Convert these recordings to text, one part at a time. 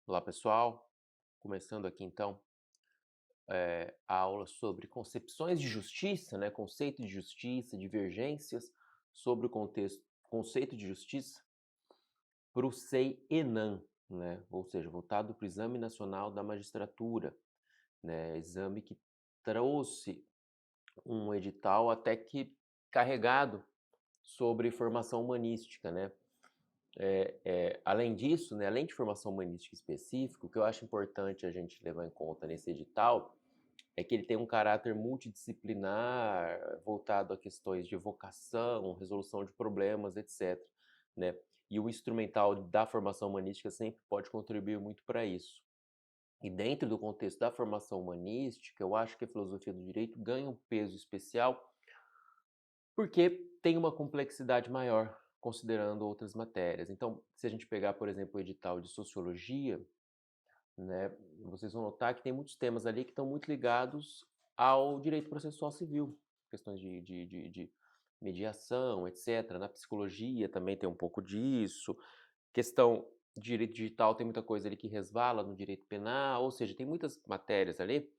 Olá pessoal, começando aqui então a aula sobre concepções de justiça, né? Conceito de justiça, divergências sobre o conceito de justiça para o SEI-ENAM, né? Ou seja, voltado para o Exame Nacional da Magistratura, né? Exame que trouxe um edital até que carregado sobre formação humanística, né? Além disso, né, além de formação humanística específica, o que eu acho importante a gente levar em conta nesse edital é que ele tem um caráter multidisciplinar, voltado a questões de vocação, resolução de problemas, etc. Né? E o instrumental da formação humanística sempre pode contribuir muito para isso. E dentro do contexto da formação humanística, eu acho que a filosofia do direito ganha um peso especial porque tem uma complexidade maior, considerando outras matérias. Então, se a gente pegar, por exemplo, o edital de sociologia, né, vocês vão notar que tem muitos temas ali que estão muito ligados ao direito processual civil, questões de mediação, etc. Na psicologia também tem um pouco disso. Questão de direito digital tem muita coisa ali que resvala no direito penal, ou seja, tem muitas matérias ali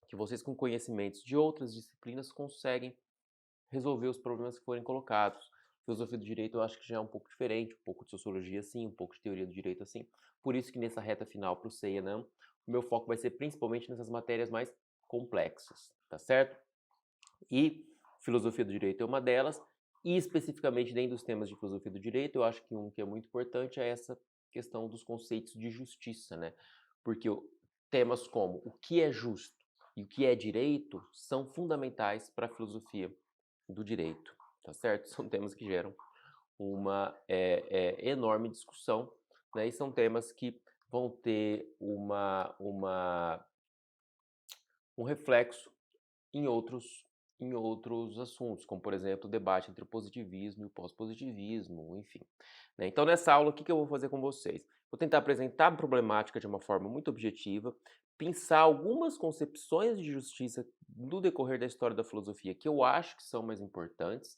que vocês com conhecimentos de outras disciplinas conseguem resolver os problemas que forem colocados. Filosofia do direito eu acho que já é um pouco diferente, um pouco de sociologia sim, um pouco de teoria do direito assim. Por isso que nessa reta final para o CEA-NAM, o meu foco vai ser principalmente nessas matérias mais complexas, tá certo? E filosofia do direito é uma delas, e especificamente dentro dos temas de filosofia do direito, eu acho que um que é muito importante é essa questão dos conceitos de justiça, né? Porque temas como o que é justo e o que é direito são fundamentais para a filosofia do direito, tá certo? São temas que geram uma enorme discussão, né? E são temas que vão ter um reflexo em outros assuntos, como por exemplo o debate entre o positivismo e o pós-positivismo, enfim. Né? Então nessa aula o que eu vou fazer com vocês? Vou tentar apresentar a problemática de uma forma muito objetiva, pensar algumas concepções de justiça no decorrer da história da filosofia que eu acho que são mais importantes,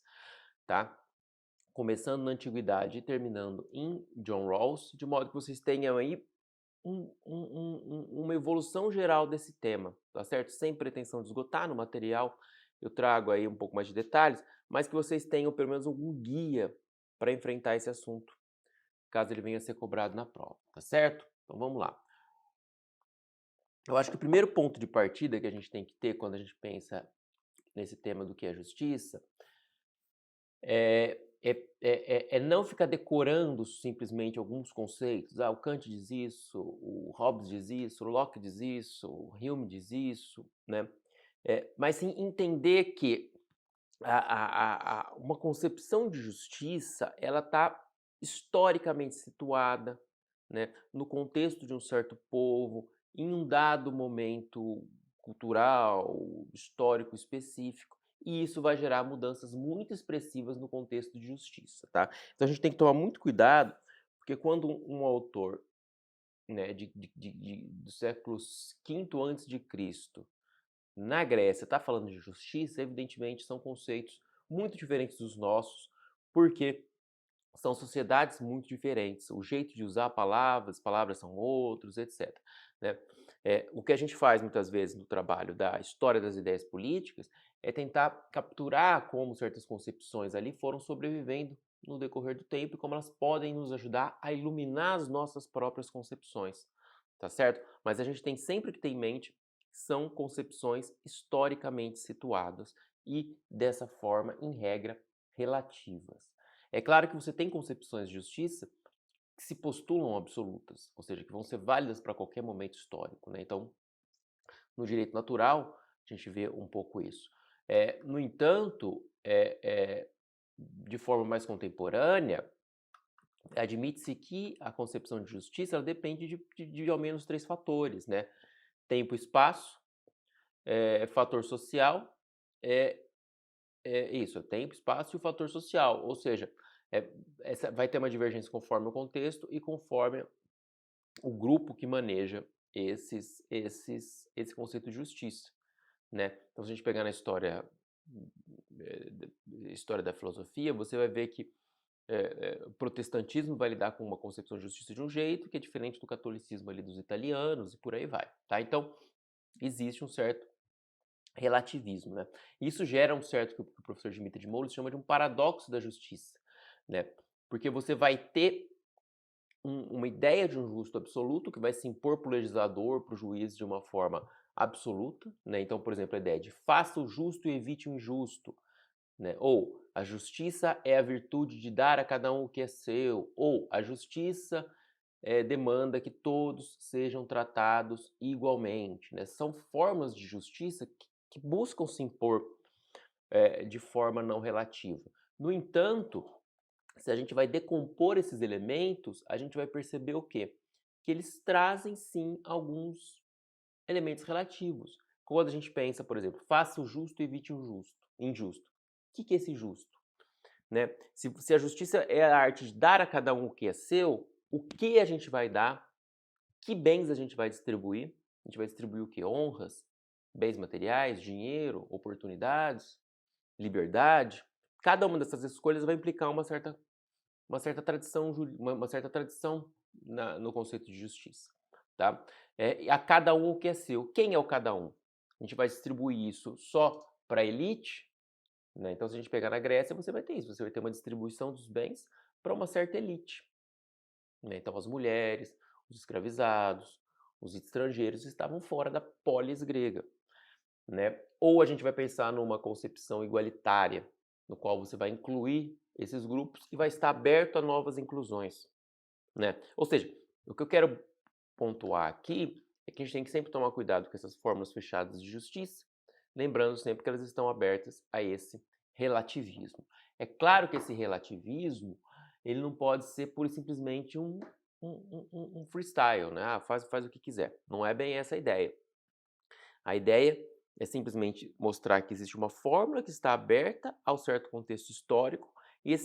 tá? Começando na antiguidade e terminando em John Rawls, de modo que vocês tenham aí uma evolução geral desse tema, tá certo? Sem pretensão de esgotar no material, eu trago aí um pouco mais de detalhes, mas que vocês tenham pelo menos algum guia para enfrentar esse assunto, caso ele venha a ser cobrado na prova, tá certo? Então vamos lá. Eu acho que o primeiro ponto de partida que a gente tem que ter quando a gente pensa nesse tema do que é justiça é não ficar decorando simplesmente alguns conceitos. Ah, o Kant diz isso, o Hobbes diz isso, o Locke diz isso, o Hume diz isso, né? Mas sim entender que uma concepção de justiça ela está historicamente situada, né, no contexto de um certo povo, em um dado momento cultural, histórico específico, e isso vai gerar mudanças muito expressivas no contexto de justiça, tá? Então a gente tem que tomar muito cuidado, porque quando um autor, né, do século V antes de Cristo na Grécia está falando de justiça, evidentemente são conceitos muito diferentes dos nossos, porque são sociedades muito diferentes. O jeito de usar palavras são outros, etc. Né? O que a gente faz muitas vezes no trabalho da história das ideias políticas é tentar capturar como certas concepções ali foram sobrevivendo no decorrer do tempo e como elas podem nos ajudar a iluminar as nossas próprias concepções, tá certo? Mas a gente tem sempre que ter em mente que são concepções historicamente situadas e, dessa forma, em regra, relativas. É claro que você tem concepções de justiça que se postulam absolutas, ou seja, que vão ser válidas para qualquer momento histórico, né? Então, no direito natural, a gente vê um pouco isso. No entanto, de forma mais contemporânea, admite-se que a concepção de justiça ela depende de ao menos três fatores, né? Tempo e espaço, fator social, é, isso, é tempo, espaço e o fator social, ou seja, vai ter uma divergência conforme o contexto e conforme o grupo que maneja esse conceito de justiça, né? Então, se a gente pegar na história da filosofia, você vai ver que o protestantismo vai lidar com uma concepção de justiça de um jeito que é diferente do catolicismo ali dos italianos e por aí vai, tá? Então, existe um certo relativismo, né? Isso gera um certo que o professor Dmitry de Moles chama de um paradoxo da justiça, né? Porque você vai ter uma ideia de um justo absoluto que vai se impor para o legislador, para o juiz de uma forma absoluta, né? Então, por exemplo, a ideia de faça o justo e evite o injusto, né? Ou a justiça é a virtude de dar a cada um o que é seu, ou a justiça demanda que todos sejam tratados igualmente, né? São formas de justiça que buscam se impor de forma não relativa. No entanto, se a gente vai decompor esses elementos, a gente vai perceber o quê? Que eles trazem sim alguns elementos relativos. Quando a gente pensa, por exemplo, faça o justo e evite o injusto. O que é esse justo? Né? Se a justiça é a arte de dar a cada um o que é seu, o que a gente vai dar? Que bens a gente vai distribuir? A gente vai distribuir o que? Honras, bens materiais, dinheiro, oportunidades, liberdade. Cada uma dessas escolhas vai implicar uma certa tradição, uma certa tradição no conceito de justiça. Tá? A cada um o que é seu. Quem é o cada um? A gente vai distribuir isso só para a elite? Né? Então, se a gente pegar na Grécia, você vai ter isso. Você vai ter uma distribuição dos bens para uma certa elite. Né? Então, as mulheres, os escravizados, os estrangeiros estavam fora da polis grega. Né? Ou a gente vai pensar numa concepção igualitária, no qual você vai incluir esses grupos e vai estar aberto a novas inclusões. Né? Ou seja, o que eu quero pontuar aqui é que a gente tem que sempre tomar cuidado com essas fórmulas fechadas de justiça, lembrando sempre que elas estão abertas a esse relativismo. É claro que esse relativismo ele não pode ser pura e simplesmente um freestyle, né? Faz o que quiser. Não é bem essa a ideia. A ideia é simplesmente mostrar que existe uma fórmula que está aberta ao certo contexto histórico e,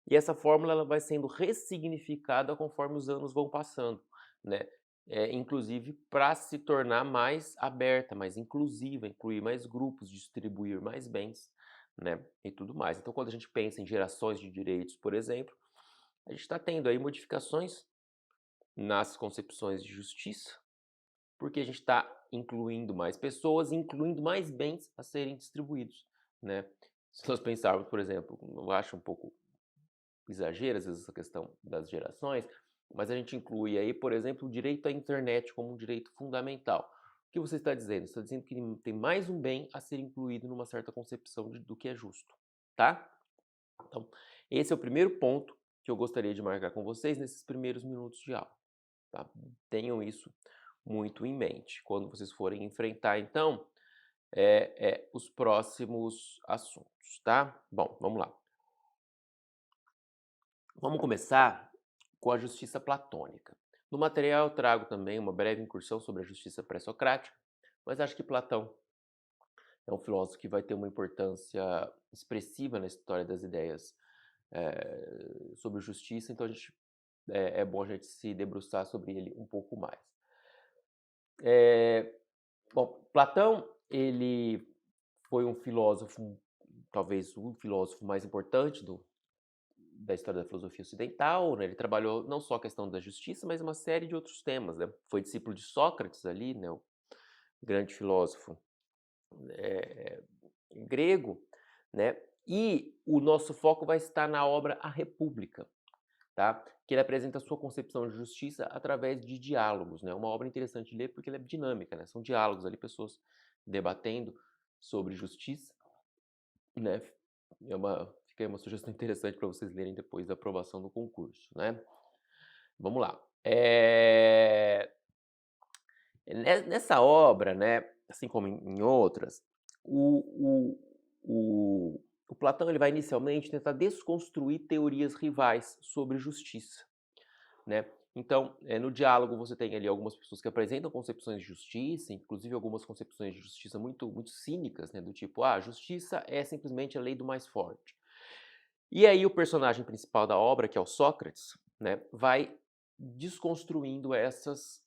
essa fórmula ela vai sendo ressignificada conforme os anos vão passando, né? Inclusive para se tornar mais aberta, mais inclusiva, incluir mais grupos, distribuir mais bens, né? E tudo mais. Então, quando a gente pensa em gerações de direitos, por exemplo, a gente está tendo aí modificações nas concepções de justiça, porque a gente está incluindo mais pessoas, incluindo mais bens a serem distribuídos, né? Se nós pensarmos, por exemplo, eu acho um pouco exagero às vezes essa questão das gerações, mas a gente inclui aí, por exemplo, o direito à internet como um direito fundamental. O que você está dizendo? Você está dizendo que tem mais um bem a ser incluído numa certa concepção do que é justo, tá? Então, esse é o primeiro ponto que eu gostaria de marcar com vocês nesses primeiros minutos de aula, tá? Tenham isso muito em mente quando vocês forem enfrentar, então, os próximos assuntos, tá? Bom, vamos lá. Vamos começar com a justiça platônica. No material eu trago também uma breve incursão sobre a justiça pré-socrática, mas acho que Platão é um filósofo que vai ter uma importância expressiva na história das ideias sobre justiça, então é bom a gente se debruçar sobre ele um pouco mais. Bom, Platão, ele foi um filósofo, talvez o filósofo mais importante da história da filosofia ocidental, né? Ele trabalhou não só a questão da justiça, mas uma série de outros temas, né? Foi discípulo de Sócrates ali, né? O grande filósofo grego, né? E o nosso foco vai estar na obra A República, tá? Que ele apresenta a sua concepção de justiça através de diálogos, né? Uma obra interessante de ler porque ela é dinâmica, né? São diálogos ali, pessoas debatendo sobre justiça, né? Fica aí uma sugestão interessante para vocês lerem depois da aprovação do concurso, né? Vamos lá. Nessa obra, né, assim como em outras, o Platão ele vai inicialmente tentar desconstruir teorias rivais sobre justiça, né? Então, no diálogo você tem ali algumas pessoas que apresentam concepções de justiça, inclusive algumas concepções de justiça muito, muito cínicas, né? Do tipo, a justiça é simplesmente a lei do mais forte. E aí o personagem principal da obra, que é o Sócrates, né, vai desconstruindo essas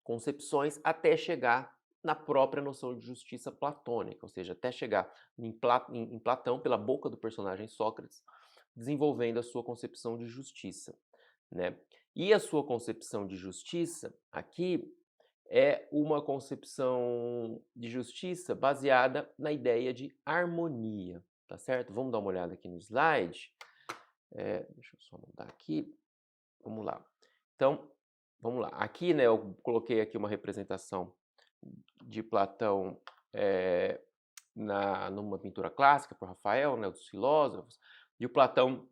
concepções até chegar na própria noção de justiça platônica, ou seja, até chegar em Platão, pela boca do personagem Sócrates, desenvolvendo a sua concepção de justiça, né. E a sua concepção de justiça aqui é uma concepção de justiça baseada na ideia de harmonia, tá certo? Vamos dar uma olhada aqui no slide. Deixa eu só mudar aqui. Vamos lá. Então, vamos lá. Aqui, né, eu coloquei aqui uma representação de Platão numa pintura clássica por Rafael, né, dos filósofos. E o Platão,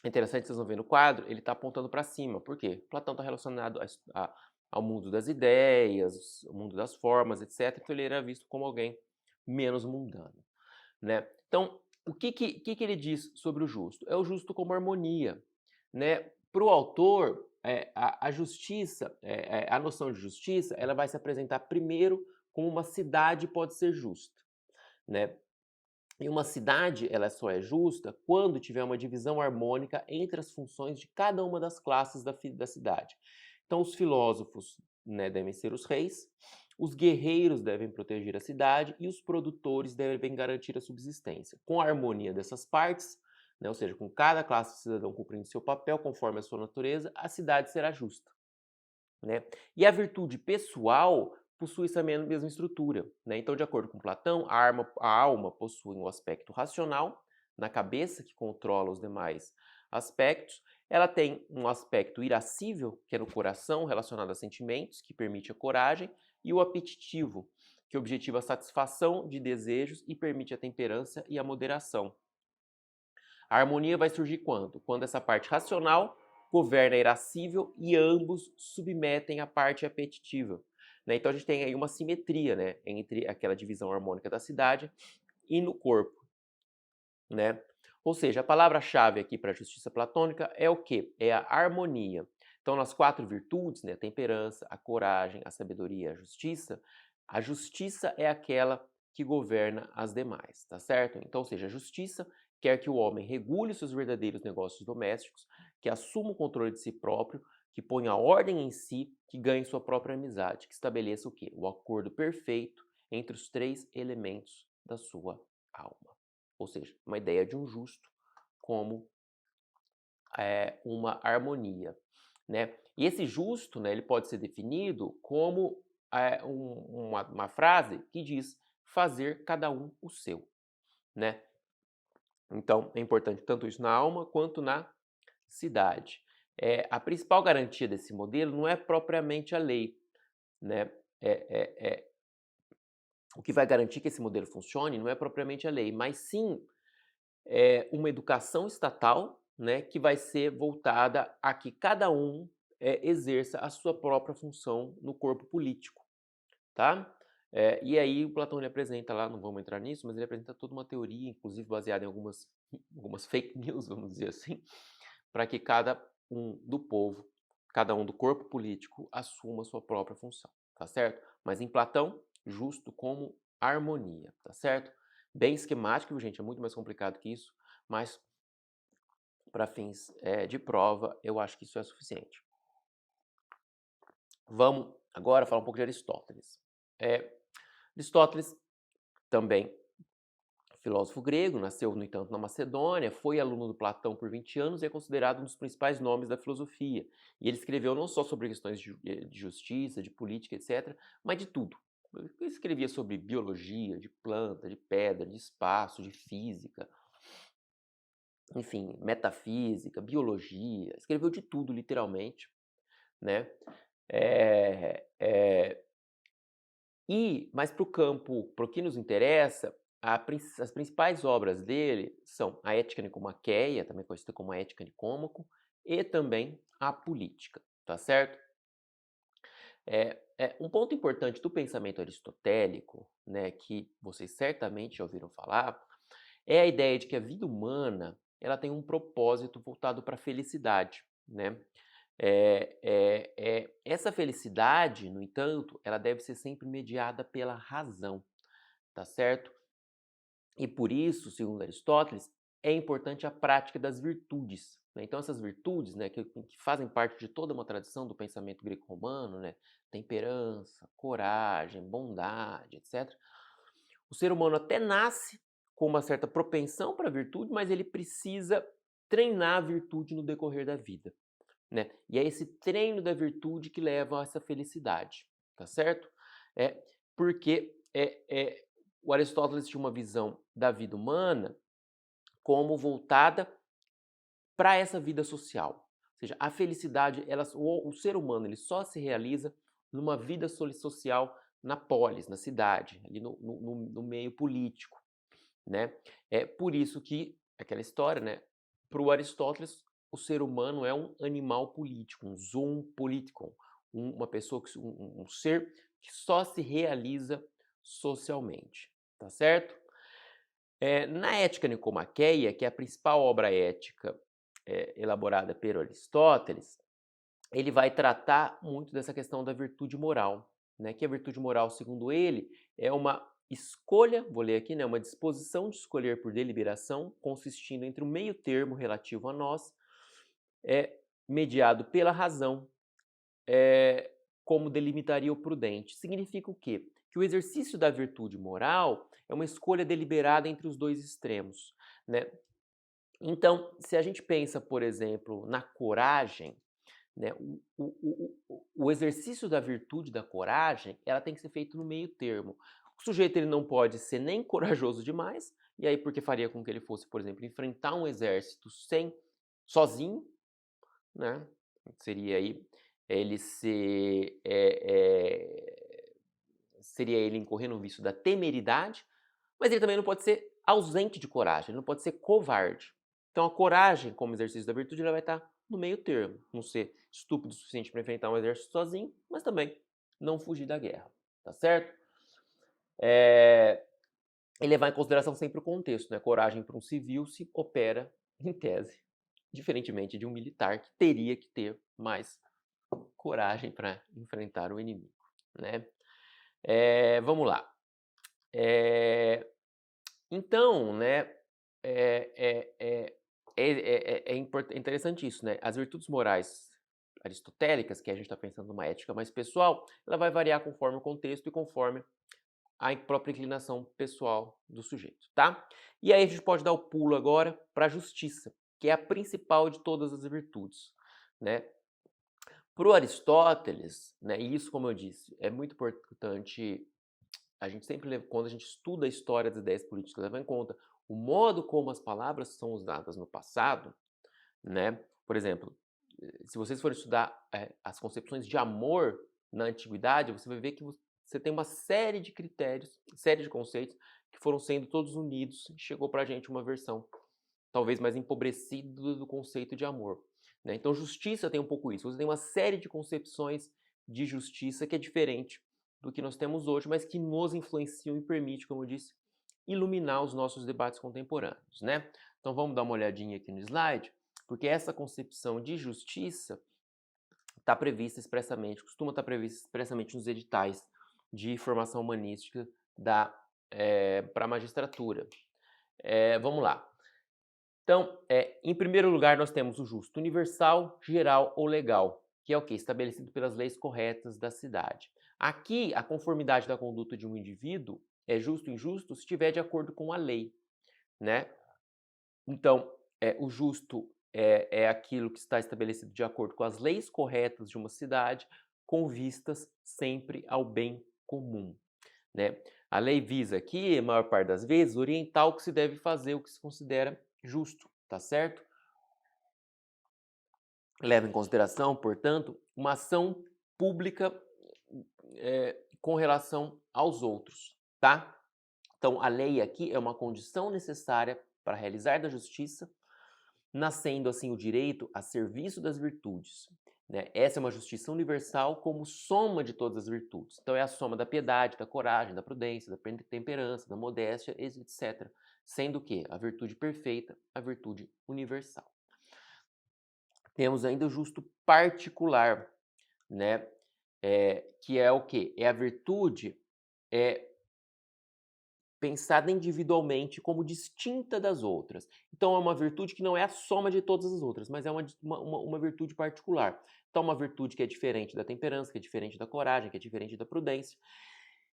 é interessante, vocês vão ver no quadro, ele está apontando para cima. Por quê? Platão está relacionado ao mundo das ideias, ao mundo das formas, etc. Então ele era visto como alguém menos mundano, né? Então, o que ele diz sobre o justo? É o justo como harmonia, né? Para o autor, a justiça, a noção de justiça, ela vai se apresentar primeiro como uma cidade pode ser justa, né? E uma cidade, ela só é justa quando tiver uma divisão harmônica entre as funções de cada uma das classes da cidade. Então, os filósofos, né, devem ser os reis, os guerreiros devem proteger a cidade e os produtores devem garantir a subsistência. Com a harmonia dessas partes, né, ou seja, com cada classe de cidadão cumprindo seu papel conforme a sua natureza, a cidade será justa, né? E a virtude pessoal possui essa mesma estrutura, né? Então, de acordo com Platão, a alma possui um aspecto racional na cabeça que controla os demais aspectos. Ela tem um aspecto irascível, que é no coração, relacionado a sentimentos, que permite a coragem, e o apetitivo, que objetiva a satisfação de desejos e permite a temperança e a moderação. A harmonia vai surgir quando? Quando essa parte racional governa a irascível e ambos submetem a parte apetitiva, né? Então a gente tem aí uma simetria, né, entre aquela divisão harmônica da cidade e no corpo, né? Ou seja, a palavra-chave aqui para a justiça platônica é o quê? É a harmonia. Então, nas 4 virtudes, né, a temperança, a coragem, a sabedoria, a justiça é aquela que governa as demais, tá certo? Então, ou seja, a justiça quer que o homem regule os seus verdadeiros negócios domésticos, que assuma o controle de si próprio, que ponha ordem em si, que ganhe sua própria amizade, que estabeleça o quê? O acordo perfeito entre os 3 elementos da sua alma. Ou seja, uma ideia de um justo como uma harmonia, né? E esse justo, né, ele pode ser definido como uma frase que diz fazer cada um o seu, né? Então, é importante tanto isso na alma quanto na cidade. A principal garantia desse modelo não é propriamente a lei, né? O que vai garantir que esse modelo funcione não é propriamente a lei, mas sim uma educação estatal, né, que vai ser voltada a que cada um exerça a sua própria função no corpo político, tá? E aí o Platão ele apresenta lá, não vamos entrar nisso, mas ele apresenta toda uma teoria, inclusive baseada em algumas fake news, vamos dizer assim, para que cada um do povo, cada um do corpo político assuma a sua própria função, tá certo? Mas em Platão, justo como harmonia, tá certo? Bem esquemático, gente, é muito mais complicado que isso, mas para fins de prova, eu acho que isso é suficiente. Vamos agora falar um pouco de Aristóteles. Aristóteles também filósofo grego, nasceu, no entanto, na Macedônia, foi aluno do Platão por 20 anos e é considerado um dos principais nomes da filosofia. E ele escreveu não só sobre questões de justiça, de política, etc., mas de tudo. Ele escrevia sobre biologia, de planta, de pedra, de espaço, de física, enfim, metafísica, biologia, escreveu de tudo, literalmente, né? É, é, mas para o campo, para o que nos interessa, as principais obras dele são a Ética Nicomaqueia, também conhecida como a Ética Nicômaco, e também a Política, tá certo? Um ponto importante do pensamento aristotélico, né, que vocês certamente já ouviram falar, é a ideia de que a vida humana ela tem um propósito voltado para a felicidade, né? Essa felicidade, no entanto, ela deve ser sempre mediada pela razão, tá certo? E por isso, segundo Aristóteles, é importante a prática das virtudes, né? Então essas virtudes, né, que fazem parte de toda uma tradição do pensamento greco-romano, né, temperança, coragem, bondade, etc. O ser humano até nasce com uma certa propensão para a virtude, mas ele precisa treinar a virtude no decorrer da vida, né? E é esse treino da virtude que leva a essa felicidade, tá certo? Porque o Aristóteles tinha uma visão da vida humana como voltada para essa vida social. Ou seja, a felicidade, o ser humano, ele só se realiza numa vida social na polis, na cidade, ali no meio político, né? É por isso que, aquela história, né? Para o Aristóteles, o ser humano é um animal político, um zoon politikon, uma pessoa, um ser que só se realiza socialmente, tá certo? Na Ética Nicomaqueia, que é a principal obra ética elaborada por Aristóteles, ele vai tratar muito dessa questão da virtude moral, né? Que a virtude moral, segundo ele, é uma escolha, vou ler aqui, né? Uma disposição de escolher por deliberação, consistindo entre um meio termo relativo a nós, mediado pela razão, como delimitaria o prudente. Significa o quê? Que o exercício da virtude moral é uma escolha deliberada entre os dois extremos, né? Então, se a gente pensa, por exemplo, na coragem, né, o exercício da virtude da coragem, ela tem que ser feito no meio termo. O sujeito ele não pode ser nem corajoso demais, e aí porque faria com que ele fosse, por exemplo, enfrentar um exército sozinho, né? Seria aí ele seria ele incorrer no vício da temeridade, mas ele também não pode ser ausente de coragem, ele não pode ser covarde. Então a coragem, como exercício da virtude, ela vai estar no meio termo. Não ser estúpido o suficiente para enfrentar um exército sozinho, mas também não fugir da guerra, tá certo? E levar em consideração sempre o contexto, né? Coragem para um civil se opera, em tese, diferentemente de um militar que teria que ter mais coragem para enfrentar o inimigo, né? Vamos lá. Então, né, interessante isso, né? As virtudes morais aristotélicas, que a gente está pensando numa ética mais pessoal, ela vai variar conforme o contexto e conforme a própria inclinação pessoal do sujeito, tá? E aí a gente pode dar o pulo agora para a justiça, que é a principal de todas as virtudes, né? Para o Aristóteles, né, e isso, como eu disse, é muito importante a gente sempre, quando a gente estuda a história das ideias políticas, leva em conta o modo como as palavras são usadas no passado, né? Por exemplo, se vocês forem estudar as concepções de amor na antiguidade, você vai ver que você tem uma série de critérios, série de conceitos que foram sendo todos unidos e chegou para a gente uma versão talvez mais empobrecida do conceito de amor, né? Então, justiça tem um pouco isso. Você tem uma série de concepções de justiça que é diferente do que nós temos hoje, mas que nos influenciam e permite, como eu disse, iluminar os nossos debates contemporâneos, né? Então vamos dar uma olhadinha aqui no slide, porque essa concepção de justiça está prevista expressamente, costuma estar prevista expressamente nos editais de formação humanística para a magistratura. Vamos lá. Então, em primeiro lugar, nós temos o justo universal, geral ou legal, que é o quê? Estabelecido pelas leis corretas da cidade. Aqui, a conformidade da conduta de um indivíduo é justo ou injusto se estiver de acordo com a lei, né? Então, o justo é aquilo que está estabelecido de acordo com as leis corretas de uma cidade, com vistas sempre ao bem comum, né? A lei visa aqui, a maior parte das vezes, orientar o que se deve fazer, o que se considera justo, tá certo? Leva em consideração, portanto, uma ação pública com relação aos outros, tá? Então, a lei aqui é uma condição necessária para realizar da justiça, nascendo assim o direito a serviço das virtudes, né? Essa é uma justiça universal como soma de todas as virtudes. Então, é a soma da piedade, da coragem, da prudência, da temperança, da modéstia, etc. Sendo que a virtude perfeita, a virtude universal. Temos ainda o justo particular, né? Que é o quê? É a virtude pensada individualmente como distinta das outras. Então, é uma virtude que não é a soma de todas as outras, mas é uma virtude particular. Então, uma virtude que é diferente da temperança, que é diferente da coragem, que é diferente da prudência.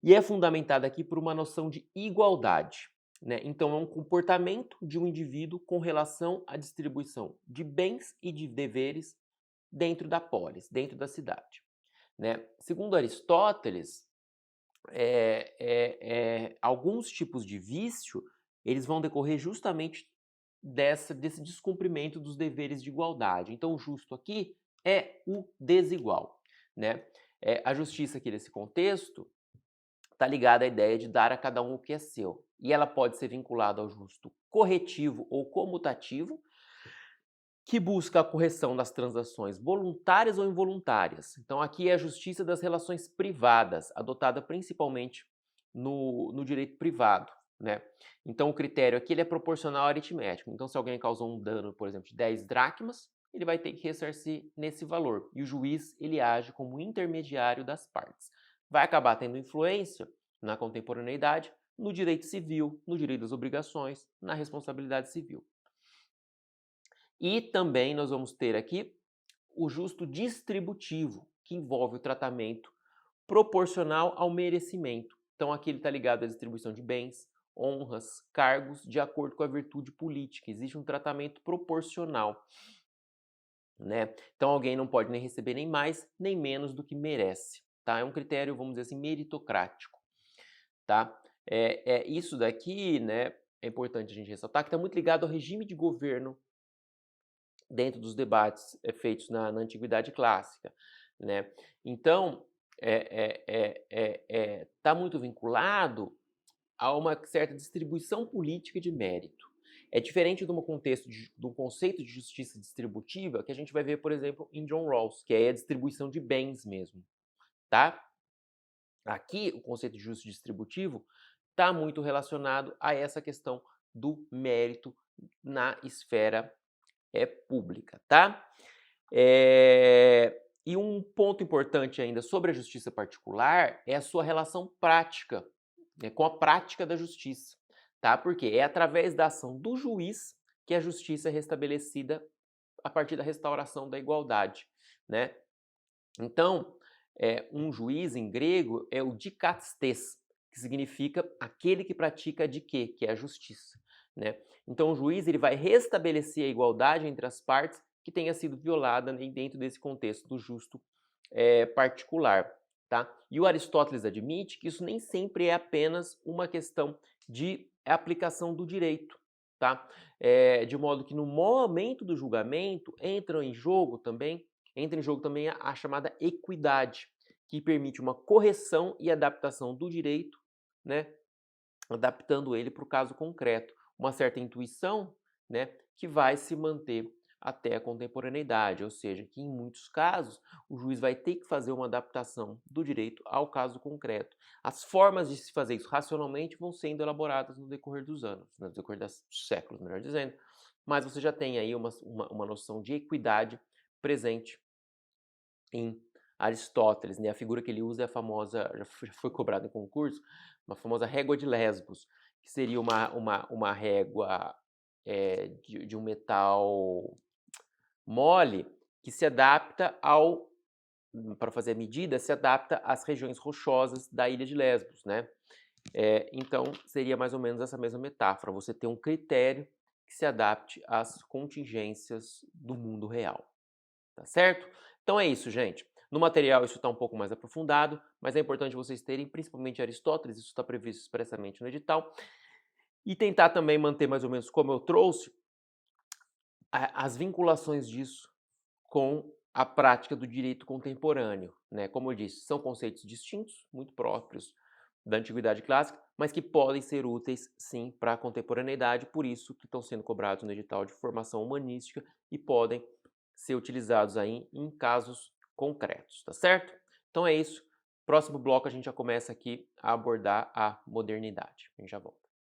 E é fundamentada aqui por uma noção de igualdade. né? Então, é um comportamento de um indivíduo com relação à distribuição de bens e de deveres dentro da polis, dentro da cidade, né? Segundo Aristóteles, alguns tipos de vício, eles vão decorrer justamente desse descumprimento dos deveres de igualdade. Então, o justo aqui é o desigual, né? A justiça aqui nesse contexto está ligada à ideia de dar a cada um o que é seu. E ela pode ser vinculada ao justo corretivo ou comutativo, que busca a correção das transações voluntárias ou involuntárias. Então, aqui é a justiça das relações privadas, adotada principalmente no direito privado, né? Então, o critério aqui ele é proporcional aritmético. Então, se alguém causou um dano, por exemplo, de 10 dracmas, ele vai ter que ressarcir nesse valor. E o juiz ele age como intermediário das partes. Vai acabar tendo influência na contemporaneidade, no direito civil, no direito das obrigações, na responsabilidade civil. E também nós vamos ter aqui o justo distributivo, que envolve o tratamento proporcional ao merecimento. Então aqui ele está ligado à distribuição de bens, honras, cargos, de acordo com a virtude política. Existe um tratamento proporcional, né? Então alguém não pode nem receber nem mais nem menos do que merece, tá? É um critério, vamos dizer assim, meritocrático, tá? Isso daqui, né, é importante a gente ressaltar que está muito ligado ao regime de governo dentro dos debates feitos na antiguidade clássica, né? Então, está muito vinculado a uma certa distribuição política de mérito. É diferente do conceito de justiça distributiva que a gente vai ver, por exemplo, em John Rawls, que é a distribuição de bens mesmo, tá? Aqui, o conceito de justiça distributivo está muito relacionado a essa questão do mérito na esfera pública, tá? E um ponto importante ainda sobre a justiça particular é a sua relação prática, né, com a prática da justiça, tá? Porque é através da ação do juiz que a justiça é restabelecida a partir da restauração da igualdade, né? Então, um juiz em grego é o dikastes, que significa aquele que pratica de quê? Que é a justiça, né? Então, o juiz ele vai restabelecer a igualdade entre as partes que tenha sido violada dentro desse contexto do justo particular, tá? E o Aristóteles admite que isso nem sempre é apenas uma questão de aplicação do direito, tá? De modo que no momento do julgamento entra em jogo também a chamada equidade, que permite uma correção e adaptação do direito, né, adaptando ele para o caso concreto. Uma certa intuição, né, que vai se manter até a contemporaneidade, ou seja, que em muitos casos o juiz vai ter que fazer uma adaptação do direito ao caso concreto. As formas de se fazer isso racionalmente vão sendo elaboradas no decorrer dos anos, no decorrer dos séculos, melhor dizendo, mas você já tem aí uma noção de equidade presente em Aristóteles, né? A figura que ele usa é a famosa, já foi cobrada em concurso, uma famosa régua de Lesbos, que seria uma régua de um metal mole que se adapta para fazer a medida, se adapta às regiões rochosas da ilha de Lesbos, né? Então, seria mais ou menos essa mesma metáfora, você ter um critério que se adapte às contingências do mundo real, tá certo? Então é isso, gente. No material isso está um pouco mais aprofundado, mas é importante vocês terem, principalmente Aristóteles, isso está previsto expressamente no edital, e tentar também manter mais ou menos como eu trouxe, as vinculações disso com a prática do direito contemporâneo, né? Como eu disse, são conceitos distintos, muito próprios da antiguidade clássica, mas que podem ser úteis sim para a contemporaneidade, por isso que estão sendo cobrados no edital de formação humanística e podem ser utilizados aí em casos concretos, tá certo? Então é isso. Próximo bloco a gente já começa aqui a abordar a modernidade. A gente já volta.